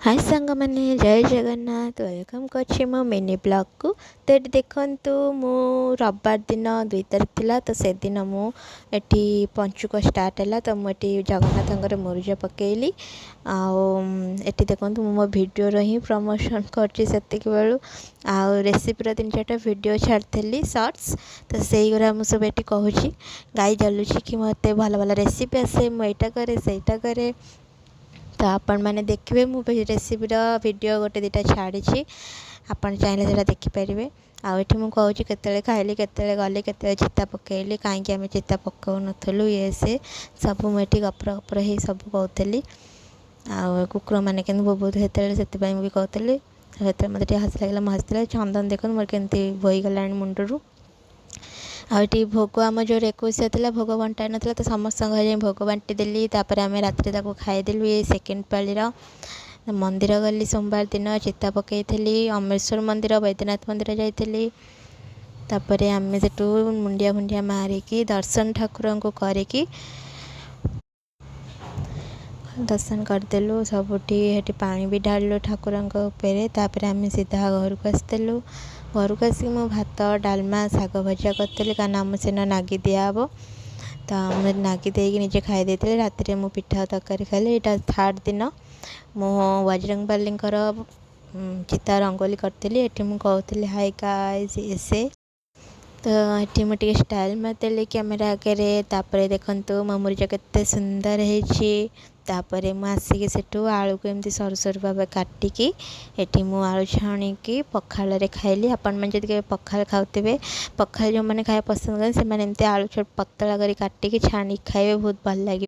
हाय सांग मैंने जय जगन्नाथ वेलकम कर मो मिनी ब्लॉग को। तो ये देखु मु रविवार दिन 2 तारीख थिला तो से दिन मुझे पंचुक स्टार्ट है तो मुझे जगन्नाथ मुरुज पकईली आठी देखु मो भिडियो ही प्रमोशन करती बेलू आउ रेसिपीर 3-4टा भिडियो छाड़ी सर्ट्स तो से गुरा मुझे सब ये कहूँ गाई जलुची कि मत भल भल रेसिपी आसे मुझा करे सहीटा करे तो आपण मैंने देखिए मु रेसिपीर वीडियो गोटे 2टा छाड़ी आपन चाहिए से देखिपारे आठ मुझे केत खाइली केत गली के चिता पकईली कहीं आम चिता पकाऊ नु ये से सब मुझे गपर गपर ही सब कहली आ कुकुर मैंने के बहुत होते से भी कहली मत हस लगे मुझे चंदन देखो मोर के बोईगला मुंडरू आठी भोग आम जो 21 था भोग बंटा ना तो समस्त घर भोग बांटी देली आम रात खाईदेलु ये सेकेंड पाली मंदिर गली सोमवार दिन चिता पकई अमरेश्वर मंदिर बैद्यनाथ मंदिर जाइली आम से मुंडिया मुंडिया मारिकी दर्शन ठाकुर को करिकी दर्शन करदेलु सबुठी हेटी पानी भी ढालु ठाकुर उपर आम सीधा घर को आसलु घर को आसिक मो भात डालमा शाग भजा करी कारण आम सेन नागी दिहब तो आम नागी देकी निजे खाई रात में पिठा तरकारी खाइली यहाँ 3rd दिन मो बजरंग बाली चिता रंगोली करी ये कहती हाय गाइस ऐसे तो ये मुझे स्टाइल मारदेली कैमेरा आगे देखु मो मुरुज केते सुंदर है मुसिक सेठू आलू को एमती सर सर भाव काटिकी ये आलू छाणिकी पखाल खाइली आपण मैंने पखाल खाऊे पखाल जो मैंने खाया पसंद करें से एमती आलू छोट पतला कर काटिकी छाणी खाइबे बहुत भल लगे।